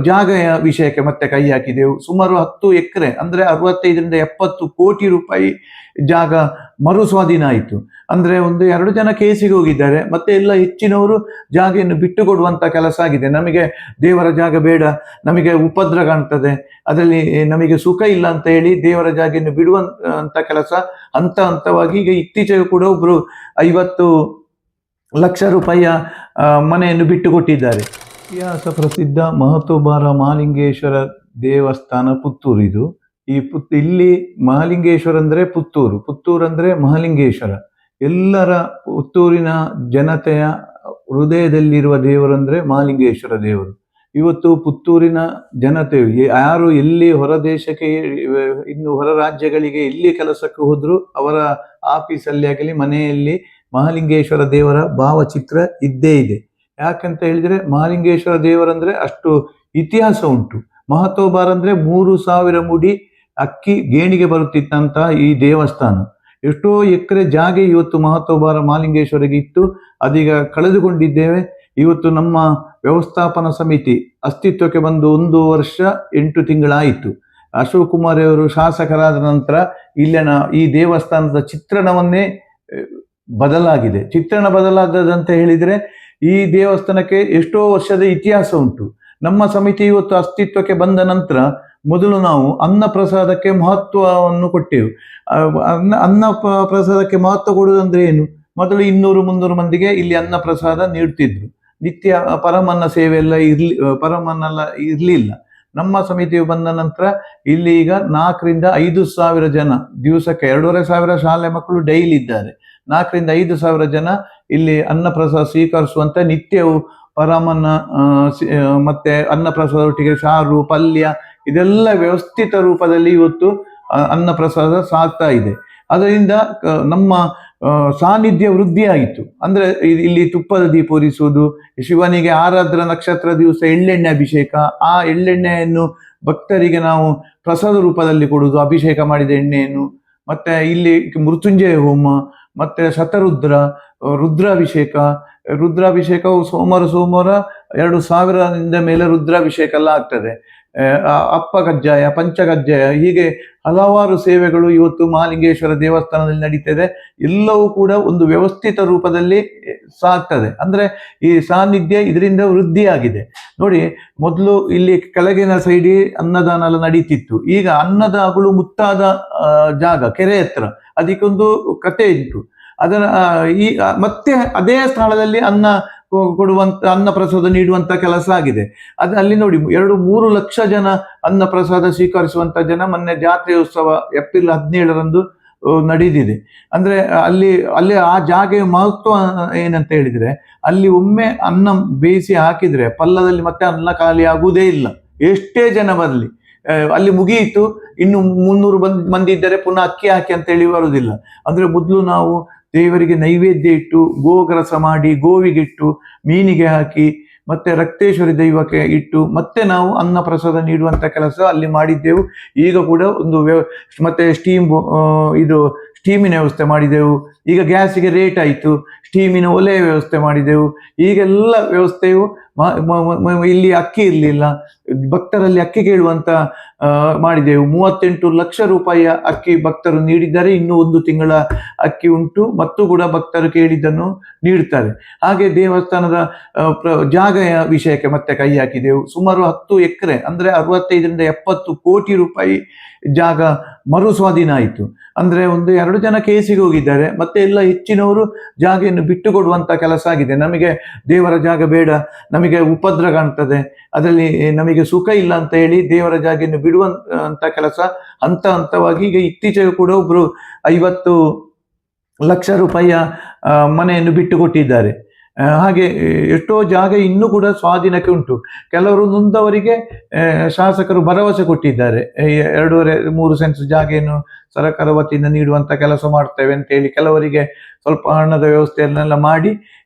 ಜಾಗ ವಿಷಯಕ್ಕೆ ಮತ್ತೆ ಕೈ ಹಾಕಿದೆವು. ಸುಮಾರು 10 ಎಕರೆ ಅಂದರೆ 65ರಿಂದ 70 ಕೋಟಿ ರೂಪಾಯಿ ಜಾಗ ಮರು ಸ್ವಾಧೀನ ಆಯಿತು. ಅಂದರೆ 1-2 ಜನ ಕೇಸಿಗೆ ಹೋಗಿದ್ದಾರೆ, ಮತ್ತೆ ಎಲ್ಲ ಹೆಚ್ಚಿನವರು ಜಾಗೆಯನ್ನು ಬಿಟ್ಟು ಕೊಡುವಂಥ ಕೆಲಸ ಆಗಿದೆ. ನಮಗೆ ದೇವರ ಜಾಗ ಬೇಡ, ನಮಗೆ ಉಪದ್ರ ಕಾಣ್ತದೆ, ಅದರಲ್ಲಿ ನಮಗೆ ಸುಖ ಇಲ್ಲ ಅಂತ ಹೇಳಿ ದೇವರ ಜಾಗೆಯನ್ನು ಬಿಡುವಂಥ ಕೆಲಸ ಹಂತ ಹಂತವಾಗಿ ಈಗ ಇತ್ತೀಚೆಗೆ ಕೂಡ ಒಬ್ಬರು 50 ಲಕ್ಷ ರೂಪಾಯಿಯ ಮನೆಯನ್ನು ಬಿಟ್ಟು ಕೊಟ್ಟಿದ್ದಾರೆ. ಇತಿಹಾಸ ಪ್ರಸಿದ್ಧ ಮಹತೋಬಾರ ಮಹಾಲಿಂಗೇಶ್ವರ ದೇವಸ್ಥಾನ ಪುತ್ತೂರು. ಇದು ಇಲ್ಲಿ ಮಹಾಲಿಂಗೇಶ್ವರ ಅಂದರೆ ಪುತ್ತೂರು ಅಂದರೆ ಮಹಾಲಿಂಗೇಶ್ವರ. ಎಲ್ಲರ ಪುತ್ತೂರಿನ ಜನತೆಯ ಹೃದಯದಲ್ಲಿರುವ ದೇವರು ಅಂದರೆ ಮಹಾಲಿಂಗೇಶ್ವರ ದೇವರು. ಇವತ್ತು ಪುತ್ತೂರಿನ ಜನತೆಯು ಯಾರು ಎಲ್ಲಿ ಹೊರ ದೇಶಕ್ಕೆ, ಇನ್ನು ಹೊರ ರಾಜ್ಯಗಳಿಗೆ ಎಲ್ಲಿ ಕೆಲಸಕ್ಕೆ ಹೋದರೂ ಅವರ ಆಫೀಸಲ್ಲಿ ಆಗಲಿ ಮನೆಯಲ್ಲಿ ಮಹಾಲಿಂಗೇಶ್ವರ ದೇವರ ಭಾವಚಿತ್ರ ಇದ್ದೇ ಇದೆ. ಯಾಕಂತ ಹೇಳಿದರೆ ಮಹಾಲಿಂಗೇಶ್ವರ ದೇವರಂದರೆ ಅಷ್ಟು ಇತಿಹಾಸ ಉಂಟು. ಮಹತೋಬಾರ ಅಂದರೆ 3000 ಮುಡಿ ಅಕ್ಕಿ ಗೇಣಿಗೆ ಬರುತ್ತಿತ್ತಂತ ಈ ದೇವಸ್ಥಾನ. ಎಷ್ಟೋ ಎಕರೆ ಜಾಗ ಇವತ್ತು ಮಹತೋಬಾರ ಮಹಾಲಿಂಗೇಶ್ವರಿಗೆ ಇತ್ತು, ಅದೀಗ ಕಳೆದುಕೊಂಡಿದ್ದೇವೆ. ಇವತ್ತು ನಮ್ಮ ವ್ಯವಸ್ಥಾಪನಾ ಸಮಿತಿ ಅಸ್ತಿತ್ವಕ್ಕೆ ಬಂದು 1 ವರ್ಷ 8 ತಿಂಗಳಾಯಿತು. ಅಶೋಕ್ ಕುಮಾರ್ ಅವರು ಶಾಸಕರಾದ ನಂತರ ಇಲ್ಲಿನ ಈ ದೇವಸ್ಥಾನದ ಚಿತ್ರಣವನ್ನೇ ಬದಲಾಗಿದೆ. ಚಿತ್ರಣ ಬದಲಾದದಂತ ಹೇಳಿದರೆ ಈ ದೇವಸ್ಥಾನಕ್ಕೆ ಎಷ್ಟೋ ವರ್ಷದ ಇತಿಹಾಸ ಉಂಟು. ನಮ್ಮ ಸಮಿತಿ ಇವತ್ತು ಅಸ್ತಿತ್ವಕ್ಕೆ ಬಂದ ನಂತರ ಮೊದಲು ನಾವು ಅನ್ನ ಪ್ರಸಾದಕ್ಕೆ ಮಹತ್ವವನ್ನು ಕೊಟ್ಟೆವು. ಅನ್ನ ಪ್ರಸಾದಕ್ಕೆ ಮಹತ್ವ ಕೊಡುವುದಂದ್ರೆ ಏನು? ಮೊದಲು 200-300 ಮಂದಿಗೆ ಇಲ್ಲಿ ಅನ್ನ ಪ್ರಸಾದ ನೀಡ್ತಿದ್ರು. ನಿತ್ಯ ಪರಮನ್ನ ಸೇವೆ ಎಲ್ಲ ಪರಮನ್ನೆಲ್ಲ ಇರಲಿಲ್ಲ. ನಮ್ಮ ಸಮಿತಿಯು ಬಂದ ನಂತರ ಇಲ್ಲಿ ಈಗ 4ರಿಂದ 5 ಸಾವಿರ ಜನ, ದಿವಸಕ್ಕೆ 2,500 ಶಾಲೆ ಮಕ್ಕಳು ಡೈಲಿ ಇದ್ದಾರೆ. 4ರಿಂದ 5 ಸಾವಿರ ಜನ ಇಲ್ಲಿ ಅನ್ನಪ್ರಸಾದ ಸ್ವೀಕರಿಸುವಂತ ನಿತ್ಯವು ಪರಮನ್ನ ಮತ್ತೆ ಅನ್ನಪ್ರಸಾದ ಒಟ್ಟಿಗೆ ಸಾರು ಪಲ್ಯ ಇದೆಲ್ಲ ವ್ಯವಸ್ಥಿತ ರೂಪದಲ್ಲಿ ಇವತ್ತು ಅನ್ನಪ್ರಸಾದ ಸಾಗ್ತಾ ಇದೆ. ಅದರಿಂದ ನಮ್ಮ ಸಾನ್ನಿಧ್ಯ ವೃದ್ಧಿಯಾಯಿತು. ಅಂದ್ರೆ ಇಲ್ಲಿ ತುಪ್ಪದ ದೀಪ ಉರಿಸುವುದು, ಶಿವನಿಗೆ ಆರಾಧ್ರ ನಕ್ಷತ್ರ ದಿವಸ ಎಳ್ಳೆಣ್ಣೆ ಅಭಿಷೇಕ, ಆ ಎಳ್ಳೆಣ್ಣೆಯನ್ನು ಭಕ್ತರಿಗೆ ನಾವು ಪ್ರಸಾದ ರೂಪದಲ್ಲಿ ಕೊಡುವುದು, ಅಭಿಷೇಕ ಮಾಡಿದ ಎಣ್ಣೆಯನ್ನು. ಮತ್ತೆ ಇಲ್ಲಿ ಮೃತ್ಯುಂಜಯ ಹೋಮ, ಮತ್ತೆ ಶತರುದ್ರ ರುದ್ರಾಭಿಷೇಕವು ಸೋಮವಾರ 2,000ರಿಂದ ಮೇಲೆ ರುದ್ರಾಭಿಷೇಕ ಎಲ್ಲ ಆಗ್ತದೆ. ಅಪ್ಪ ಕಜ್ಜಾಯ, ಪಂಚಕಜ್ಜಾಯ, ಹೀಗೆ ಹಲವಾರು ಸೇವೆಗಳು ಇವತ್ತು ಮಹಾಲಿಂಗೇಶ್ವರ ದೇವಸ್ಥಾನದಲ್ಲಿ ನಡೀತದೆ. ಎಲ್ಲವೂ ಕೂಡ ಒಂದು ವ್ಯವಸ್ಥಿತ ರೂಪದಲ್ಲಿ ಸಾಗ್ತದೆ. ಅಂದ್ರೆ ಈ ಸಾನ್ನಿಧ್ಯ ಇದರಿಂದ ವೃದ್ಧಿಯಾಗಿದೆ. ನೋಡಿ, ಮೊದಲು ಇಲ್ಲಿ ಕೆಳಗಿನ ಸೈಡಿ ಅನ್ನದಾನ ಎಲ್ಲ ನಡೀತಿತ್ತು. ಈಗ ಅನ್ನದ ಅಗಳು ಮುತ್ತಾದ ಜಾಗ ಕೆರೆ ಹತ್ರ, ಅದಕ್ಕೊಂದು ಕತೆ ಉಂಟು. ಅದರ ಮತ್ತೆ ಅದೇ ಸ್ಥಳದಲ್ಲಿ ಅನ್ನ ಕೊಡುವಂತ ಅನ್ನ ಪ್ರಸಾದ ನೀಡುವಂತ ಕೆಲಸ ಆಗಿದೆ. ಅಲ್ಲಿ ನೋಡಿ 2-3 ಲಕ್ಷ ಜನ ಅನ್ನ ಪ್ರಸಾದ ಸ್ವೀಕರಿಸುವಂತ ಜನ. ಮೊನ್ನೆ ಜಾತ್ರೆ ಉತ್ಸವ ಏಪ್ರಿಲ್ 17ರಂದು ನಡೆದಿದೆ. ಅಂದ್ರೆ ಅಲ್ಲಿ ಆ ಜಾಗ ಮಹತ್ವ ಏನಂತ ಹೇಳಿದ್ರೆ, ಅಲ್ಲಿ ಒಮ್ಮೆ ಅನ್ನ ಬೇಯಿಸಿ ಹಾಕಿದ್ರೆ ಪಲ್ಲದಲ್ಲಿ ಮತ್ತೆ ಅನ್ನ ಖಾಲಿ ಆಗುವುದೇ ಇಲ್ಲ, ಎಷ್ಟೇ ಜನ ಬರಲಿ. ಅಲ್ಲಿ ಮುಗಿಯಿತು, ಇನ್ನು 300 ಮಂದಿ ಇದ್ದರೆ ಪುನಃ ಅಕ್ಕಿ ಹಾಕಿ ಅಂತ ಹೇಳಿ ಬರುವುದಿಲ್ಲ. ಅಂದ್ರೆ ಮೊದಲು ನಾವು ದೇವರಿಗೆ ನೈವೇದ್ಯ ಇಟ್ಟು, ಗೋಗ್ರಸ ಮಾಡಿ, ಗೋವಿಗಿಟ್ಟು, ಮೀನಿಗೆ ಹಾಕಿ, ಮತ್ತೆ ರಕ್ತೇಶ್ವರಿ ದೈವಕ್ಕೆ ಇಟ್ಟು, ಮತ್ತೆ ನಾವು ಅನ್ನ ಪ್ರಸಾದ ನೀಡುವಂತ ಕೆಲಸ ಅಲ್ಲಿ ಮಾಡಿದ್ದೆವು. ಈಗ ಕೂಡ ಮತ್ತೆ ಸ್ಟೀಮಿನ ವ್ಯವಸ್ಥೆ ಮಾಡಿದೆವು. ಈಗ ಗ್ಯಾಸಿಗೆ ರೇಟ್ ಆಯಿತು, ಸ್ಟೀಮಿನ ಒಲೆಯ ವ್ಯವಸ್ಥೆ ಮಾಡಿದೆವು. ಈಗೆಲ್ಲ ವ್ಯವಸ್ಥೆಯು ಇಲ್ಲಿ ಅಕ್ಕಿ ಇರಲಿಲ್ಲ, ಭಕ್ತರಲ್ಲಿ ಅಕ್ಕಿ ಕೇಳುವಂತ ಮಾಡಿದೆವು. 38 ಲಕ್ಷ ರೂಪಾಯಿಯ ಅಕ್ಕಿ ಭಕ್ತರು ನೀಡಿದ್ದಾರೆ. ಇನ್ನು 1 ತಿಂಗಳ ಅಕ್ಕಿ ಉಂಟು, ಮತ್ತು ಕೂಡ ಭಕ್ತರು ಕೇಳಿದ್ದನ್ನು ನೀಡುತ್ತಾರೆ. ಹಾಗೆ ದೇವಸ್ಥಾನದ ಜಾಗ ವಿಷಯಕ್ಕೆ ಮತ್ತೆ ಕೈ ಹಾಕಿದೆವು. ಸುಮಾರು 10 ಎಕರೆ ಅಂದ್ರೆ 65ರಿಂದ 70 ಕೋಟಿ ರೂಪಾಯಿ ಜಾಗ ಮರು ಸ್ವಾಧೀನ ಆಯಿತು. ಅಂದ್ರೆ 1-2 ಜನ ಕೇಸಿಗೆ ಹೋಗಿದ್ದಾರೆ, ಮತ್ತೆ ಎಲ್ಲ ಹೆಚ್ಚಿನವರು ಜಾಗೆಯನ್ನು ಬಿಟ್ಟು ಕೊಡುವಂತ ಕೆಲಸ ಆಗಿದೆ. ನಮಗೆ ದೇವರ ಜಾಗ ಬೇಡ, ನಮಗೆ ಉಪದ್ರ ಕಾಣ್ತದೆ, ಅದರಲ್ಲಿ ನಮಗೆ ಸುಖ ಇಲ್ಲ ಅಂತ ಹೇಳಿ ದೇವರ ಜಾಗೆಯನ್ನು ಬಿಡುವಂತ ಕೆಲಸ ಹಂತ ಹಂತವಾಗಿ ಈಗ ಇತ್ತೀಚೆಗೆ ಕೂಡ ಒಬ್ರು 50 ಲಕ್ಷ ರೂಪಾಯಿಯ ಮನೆಯನ್ನು ಬಿಟ್ಟು ಕೊಟ್ಟಿದ್ದಾರೆ. ಹಾಗೆ ಎಷ್ಟೋ ಜಾಗ ಇನ್ನೂ ಕೂಡ ಸ್ವಾಧೀನಕ್ಕೆ ಉಂಟು. ಕೆಲವರು ನೊಂದವರಿಗೆ ಶಾಸಕರು ಭರವಸೆ ಕೊಟ್ಟಿದ್ದಾರೆ, 2.5-3 ಸೆಂಟ್ಸ್ ಜಾಗೆಯನ್ನು ಸರ್ಕಾರ ವತಿಯಿಂದ ನೀಡುವಂತ ಕೆಲಸ ಮಾಡ್ತೇವೆ ಅಂತೇಳಿ ಕೆಲವರಿಗೆ ಸ್ವಲ್ಪ ಹಣದ ವ್ಯವಸ್ಥೆಯನ್ನೆಲ್ಲ ಮಾಡಿ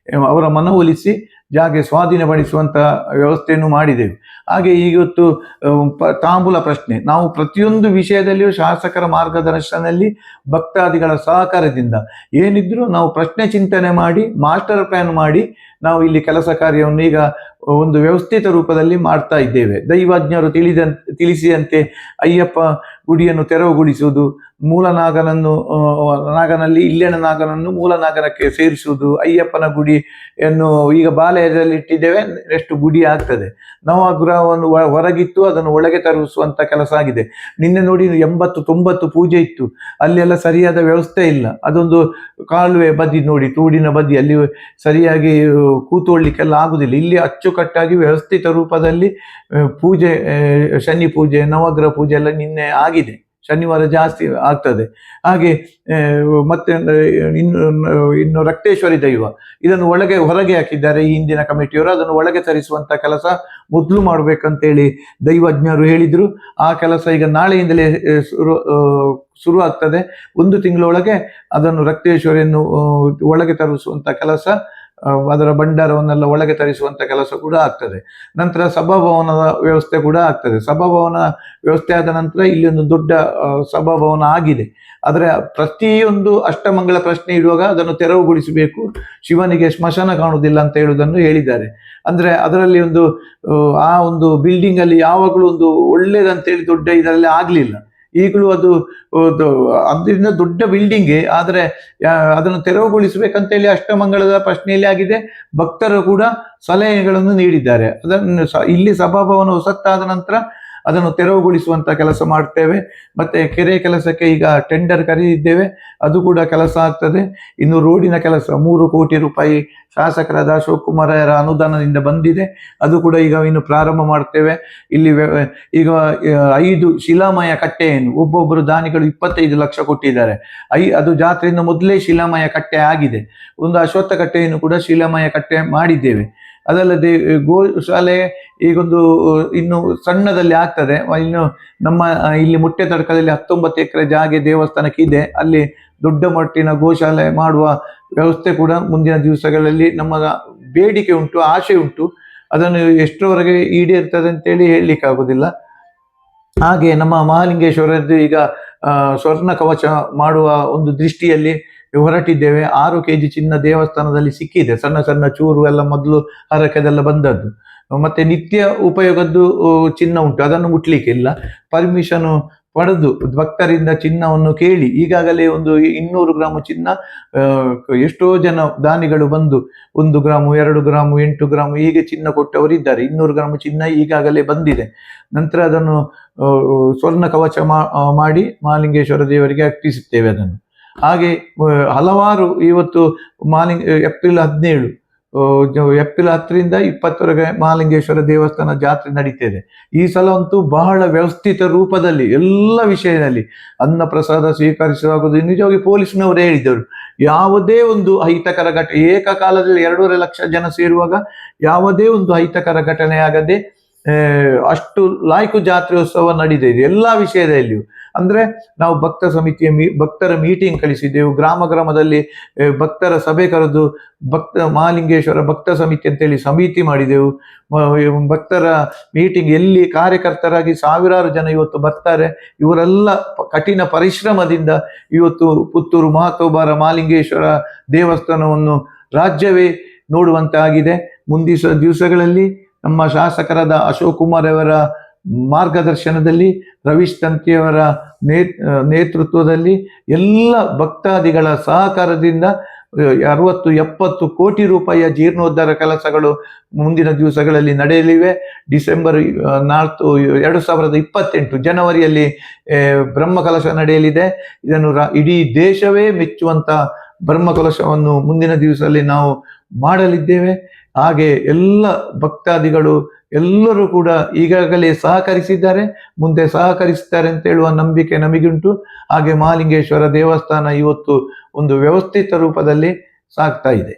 ಅವರ ಮನವೊಲಿಸಿ ಜಾಗೆ ಸ್ವಾಧೀನಪಡಿಸುವಂತ ವ್ಯವಸ್ಥೆಯನ್ನು ಮಾಡಿದೆವು. ಹಾಗೆ ಇವತ್ತು ತಾಂಬೂಲ ಪ್ರಶ್ನೆ, ನಾವು ಪ್ರತಿಯೊಂದು ವಿಷಯದಲ್ಲಿಯೂ ಶಾಸಕರ ಮಾರ್ಗದರ್ಶನದಲ್ಲಿ ಭಕ್ತಾದಿಗಳ ಸಹಕಾರದಿಂದ ಏನಿದ್ರು ನಾವು ಪ್ರಶ್ನೆ ಚಿಂತನೆ ಮಾಡಿ ಮಾಸ್ಟರ್ ಪ್ಲಾನ್ ಮಾಡಿ ನಾವು ಇಲ್ಲಿ ಕೆಲಸ ಕಾರ್ಯವನ್ನು ಈಗ ಒಂದು ವ್ಯವಸ್ಥಿತ ರೂಪದಲ್ಲಿ ಮಾಡ್ತಾ ಇದ್ದೇವೆ. ದೈವಜ್ಞರು ತಿಳಿಸಿದಂತೆ ಅಯ್ಯಪ್ಪ ಗುಡಿಯನ್ನು ತೆರವುಗೊಳಿಸುವುದು, ಮೂಲನಾಗನನ್ನು ನಾಗನಲ್ಲಿ ಇಲ್ಲೆನ ನಾಗನನ್ನು ಮೂಲನಾಗನಕ್ಕೆ ಸೇರಿಸುವುದು, ಅಯ್ಯಪ್ಪನ ಗುಡಿಯನ್ನು ಈಗ ಬಾಲಯದಲ್ಲಿ ಇಟ್ಟಿದ್ದೇವೆ, ಎಷ್ಟು ಗುಡಿ ಆಗ್ತದೆ. ನವಗ್ರಹವನ್ನು ಹೊರಗಿತ್ತು ಅದನ್ನು ಒಳಗೆ ತರಿಸುವಂತ ಕೆಲಸ ಆಗಿದೆ. ನಿನ್ನೆ ನೋಡಿ 80-90 ಪೂಜೆ ಇತ್ತು, ಅಲ್ಲೆಲ್ಲ ಸರಿಯಾದ ವ್ಯವಸ್ಥೆ ಇಲ್ಲ. ಅದೊಂದು ಕಾಲುವೆ ಬದಿ ನೋಡಿ, ತೋಡಿನ ಬದಿ, ಅಲ್ಲಿ ಸರಿಯಾಗಿ ಕೂತ್ಕೊಳ್ಳಿಕ್ಕೆಲ್ಲ ಆಗುದಿಲ್ಲ. ಇಲ್ಲಿ ಅಚ್ಚುಕಟ್ಟಾಗಿ ವ್ಯವಸ್ಥಿತ ರೂಪದಲ್ಲಿ ಪೂಜೆ, ಶನಿ ಪೂಜೆ, ನವಗ್ರಹ ಪೂಜೆ ಎಲ್ಲ ನಿನ್ನೆ ಆಗಿದೆ. ಶನಿವಾರ ಜಾಸ್ತಿ ಆಗ್ತದೆ. ಹಾಗೆ ಮತ್ತೆ ಇನ್ನು ರಕ್ತೇಶ್ವರಿ ದೈವ, ಇದನ್ನು ಹೊರಗೆ ಹಾಕಿದ್ದಾರೆ ಈ ಹಿಂದಿನ ಕಮಿಟಿಯವರು. ಅದನ್ನು ಒಳಗೆ ತರಿಸುವಂತ ಕೆಲಸ ಮೊದಲು ಮಾಡ್ಬೇಕಂತೇಳಿ ದೈವಜ್ಞರು ಹೇಳಿದ್ರು. ಆ ಕೆಲಸ ಈಗ ನಾಳೆಯಿಂದಲೇ ಶುರು ಆಗ್ತದೆ. 1 ತಿಂಗಳೊಳಗೆ ಅದನ್ನು ರಕ್ತೇಶ್ವರಿಯನ್ನು ಒಳಗೆ ತರಿಸುವಂತ ಕೆಲಸ, ಅದರ ಭಂಡಾರವನ್ನೆಲ್ಲ ಒಳಗೆ ತರಿಸುವಂತ ಕೆಲಸ ಕೂಡ ಆಗ್ತದೆ. ನಂತರ ಸಭಾಭವನದ ವ್ಯವಸ್ಥೆ ಕೂಡ ಆಗ್ತದೆ. ಸಭಾಭವನ ವ್ಯವಸ್ಥೆ ಆದ ನಂತರ ಇಲ್ಲಿ ಒಂದು ದೊಡ್ಡ ಸಭಾಭವನ ಆಗಿದೆ. ಆದರೆ ಪ್ರತಿಯೊಂದು ಅಷ್ಟಮಂಗಲ ಪ್ರಶ್ನೆ ಇಡುವಾಗ ಅದನ್ನು ತೆರವುಗೊಳಿಸಬೇಕು, ಶಿವನಿಗೆ ಸ್ಮಶಾನ ಕಾಣುವುದಿಲ್ಲ ಅಂತ ಹೇಳುವುದನ್ನು ಹೇಳಿದ್ದಾರೆ. ಅಂದ್ರೆ ಅದರಲ್ಲಿ ಆ ಒಂದು ಬಿಲ್ಡಿಂಗ್ ಅಲ್ಲಿ ಯಾವಾಗಲೂ ಒಂದು ಒಳ್ಳೇದಂತೇಳಿ ದೊಡ್ಡ ಇದರಲ್ಲಿ ಆಗ್ಲಿಲ್ಲ. ಈಗಲೂ ಅದು ಅದರಿಂದ ದೊಡ್ಡ ಬಿಲ್ಡಿಂಗ್, ಆದರೆ ಅದನ್ನು ತೆರವುಗೊಳಿಸಬೇಕಂತೇಳಿ ಅಷ್ಟಮಂಗಳದ ಪ್ರಶ್ನೆಯಲ್ಲಿ ಆಗಿದೆ. ಭಕ್ತರು ಕೂಡ ಸಲಹೆಗಳನ್ನು ನೀಡಿದ್ದಾರೆ. ಅದನ್ನು ಇಲ್ಲಿ ಸಭಾಭವನ ಹೊಸತ್ತಾದ ನಂತರ ಅದನ್ನು ತೆರವುಗೊಳಿಸುವಂತ ಕೆಲಸ ಮಾಡ್ತೇವೆ. ಮತ್ತೆ ಕೆರೆ ಕೆಲಸಕ್ಕೆ ಈಗ ಟೆಂಡರ್ ಕರೆದಿದ್ದೇವೆ, ಅದು ಕೂಡ ಕೆಲಸ ಆಗ್ತದೆ. ಇನ್ನು ರೋಡಿನ ಕೆಲಸ 3 ಕೋಟಿ ರೂಪಾಯಿ ಶಾಸಕರಾದ ಅಶೋಕ್ ಕುಮಾರರ ಅನುದಾನದಿಂದ ಬಂದಿದೆ, ಅದು ಕೂಡ ಈಗ ಇನ್ನು ಪ್ರಾರಂಭ ಮಾಡ್ತೇವೆ. ಇಲ್ಲಿ ಈಗ 5 ಶಿಲಾಮಯ ಕಟ್ಟೆಯನ್ನು ಒಬ್ಬೊಬ್ಬರು ದಾನಿಗಳು 25 ಲಕ್ಷ ಕೊಟ್ಟಿದ್ದಾರೆ. ಅದು ಜಾತ್ರೆಯಿಂದ ಮೊದಲೇ ಶಿಲಾಮಯ ಕಟ್ಟೆ ಆಗಿದೆ. ಒಂದು ಅಶ್ವತ್ಥ ಕಟ್ಟೆಯನ್ನು ಕೂಡ ಶಿಲಾಮಯ ಕಟ್ಟೆ ಮಾಡಿದ್ದೇವೆ. ಅದಲ್ಲದೆ ಗೋಶಾಲೆ ಈಗೊಂದು ಇನ್ನು ಸಣ್ಣದಲ್ಲಿ ಆಗ್ತದೆ. ಇನ್ನು ನಮ್ಮ ಇಲ್ಲಿ ಮುಟ್ಟೆ ತಡ್ಕದಲ್ಲಿ 19 ಎಕರೆ ಜಾಗೆ ದೇವಸ್ಥಾನಕ್ಕೆ ಇದೆ. ಅಲ್ಲಿ ದೊಡ್ಡ ಮಟ್ಟಿನ ಗೋಶಾಲೆ ಮಾಡುವ ವ್ಯವಸ್ಥೆ ಕೂಡ ಮುಂದಿನ ದಿವಸಗಳಲ್ಲಿ ನಮ್ಮ ಬೇಡಿಕೆ ಉಂಟು, ಆಶೆ ಉಂಟು. ಅದನ್ನು ಎಷ್ಟರವರೆಗೆ ಈಡೇರ್ತದೆ ಅಂತೇಳಿ ಹೇಳಲಿಕ್ಕೆ ಆಗುದಿಲ್ಲ. ಹಾಗೆ ನಮ್ಮ ಮಹಾಲಿಂಗೇಶ್ವರದ್ದು ಈಗ ಸ್ವರ್ಣ ಕವಚ ಮಾಡುವ ಒಂದು ದೃಷ್ಟಿಯಲ್ಲಿ ಹೊರಟಿದ್ದೇವೆ. 6 kg ಚಿನ್ನ ದೇವಸ್ಥಾನದಲ್ಲಿ ಸಿಕ್ಕಿದೆ. ಸಣ್ಣ ಸಣ್ಣ ಚೂರು ಎಲ್ಲ ಮೊದಲು ಹರಕೆದೆಲ್ಲ ಬಂದದ್ದು. ಮತ್ತೆ ನಿತ್ಯ ಉಪಯೋಗದ್ದು ಚಿನ್ನ ಉಂಟು, ಅದನ್ನು ಮುಟ್ಲಿಕ್ಕಿಲ್ಲ. ಪರ್ಮಿಷನ್ ಪಡೆದು ಭಕ್ತರಿಂದ ಚಿನ್ನವನ್ನು ಕೇಳಿ ಈಗಾಗಲೇ ಒಂದು 200 ಗ್ರಾಮ್ ಚಿನ್ನ ಎಷ್ಟೋ ಜನ ದಾನಿಗಳು ಬಂದು 1 ಗ್ರಾಮು 2 ಗ್ರಾಮು 8 ಗ್ರಾಮು ಹೀಗೆ ಚಿನ್ನ ಕೊಟ್ಟವರಿದ್ದಾರೆ. 200 ಗ್ರಾಮ್ ಚಿನ್ನ ಈಗಾಗಲೇ ಬಂದಿದೆ. ನಂತರ ಅದನ್ನು ಸ್ವರ್ಣ ಕವಚ ಮಾಡಿ ಮಹಾಲಿಂಗೇಶ್ವರ ದೇವರಿಗೆ ಅರ್ಪಿಸುತ್ತೇವೆ ಅದನ್ನು. ಹಾಗೆ ಹಲವಾರು ಇವತ್ತು ಏಪ್ರಿಲ್ 17 ಏಪ್ರಿಲ್ 10ರಿಂದ 20ವರೆಗೆ ಮಹಾಲಿಂಗೇಶ್ವರ ದೇವಸ್ಥಾನ ಜಾತ್ರೆ ನಡೀತಿದೆ. ಈ ಸಲ ಅಂತೂ ಬಹಳ ವ್ಯವಸ್ಥಿತ ರೂಪದಲ್ಲಿ ಎಲ್ಲ ವಿಷಯದಲ್ಲಿ ಅನ್ನ ಪ್ರಸಾದ ಸ್ವೀಕರಿಸುವಾಗುವುದು. ನಿಜವಾಗಿ ಪೊಲೀಸ್ನವರೇ ಹೇಳಿದರು, ಯಾವುದೇ ಒಂದು ಅಹಿತಕರ ಘಟನೆ, ಏಕಕಾಲದಲ್ಲಿ 2.5 ಲಕ್ಷ ಜನ ಸೇರುವಾಗ ಯಾವುದೇ ಒಂದು ಅಹಿತಕರ ಘಟನೆ ಆಗದೆ ಅಷ್ಟು ಲಾಯ್ಕು ಜಾತ್ರೆಯೋತ್ಸವ ನಡೆದಿದೆ ಎಲ್ಲ ವಿಷಯದಲ್ಲಿಯೂ. ಅಂದ್ರೆ ನಾವು ಭಕ್ತರ ಮೀಟಿಂಗ್ ಕಳಿಸಿದ್ದೆವು. ಗ್ರಾಮದಲ್ಲಿ ಭಕ್ತರ ಸಭೆ ಕರೆದು ಮಹಾಲಿಂಗೇಶ್ವರ ಭಕ್ತ ಸಮಿತಿ ಅಂತೇಳಿ ಸಮಿತಿ ಮಾಡಿದೆವು. ಭಕ್ತರ ಮೀಟಿಂಗ್ ಎಲ್ಲಿ ಕಾರ್ಯಕರ್ತರಾಗಿ 1000 ಜನ ಇವತ್ತು ಬರ್ತಾರೆ. ಇವರೆಲ್ಲ ಕಠಿಣ ಪರಿಶ್ರಮದಿಂದ ಇವತ್ತು ಪುತ್ತೂರು ಮಹತೋಬಾರ ಮಹಾಲಿಂಗೇಶ್ವರ ದೇವಸ್ಥಾನವನ್ನು ರಾಜ್ಯವೇ ನೋಡುವಂತಾಗಿದೆ. ಮುಂದಿನ ದಿವಸಗಳಲ್ಲಿ ನಮ್ಮ ಶಾಸಕರಾದ ಅಶೋಕ್ ಕುಮಾರ್ ಅವರ ಮಾರ್ಗದರ್ಶನದಲ್ಲಿ, ರವೀಶ್ ತಂತಿಯವರ ನೇತೃತ್ವದಲ್ಲಿ ಎಲ್ಲ ಭಕ್ತಾದಿಗಳ ಸಹಕಾರದಿಂದ 60-70 ಕೋಟಿ ರೂಪಾಯಿಯ ಜೀರ್ಣೋದ್ಧಾರ ಕೆಲಸಗಳು ಮುಂದಿನ ದಿವಸಗಳಲ್ಲಿ ನಡೆಯಲಿವೆ. ಡಿಸೆಂಬರ್ 4, 2028 ಜನವರಿಯಲ್ಲಿ ಬ್ರಹ್ಮಕಲಶ ನಡೆಯಲಿದೆ. ಇದನ್ನು ಇಡೀ ದೇಶವೇ ಮೆಚ್ಚುವಂತ ಬ್ರಹ್ಮಕಲಶವನ್ನು ಮುಂದಿನ ದಿವಸದಲ್ಲಿ ನಾವು ಮಾಡಲಿದ್ದೇವೆ. ಹಾಗೆ ಎಲ್ಲ ಭಕ್ತಾದಿಗಳು ಎಲ್ಲರೂ ಕೂಡ ಈಗಾಗಲೇ ಸಹಕರಿಸಿದ್ದಾರೆ, ಮುಂದೆ ಸಹಕರಿಸುತ್ತಾರೆ ಅಂತ ಹೇಳುವ ನಂಬಿಕೆ ನಮಗುಂಟು. ಹಾಗೆ ಮಹಾಲಿಂಗೇಶ್ವರ ದೇವಸ್ಥಾನ ಇವತ್ತು ಒಂದು ವ್ಯವಸ್ಥಿತ ರೂಪದಲ್ಲಿ ಸಾಗ್ತಾ ಇದೆ.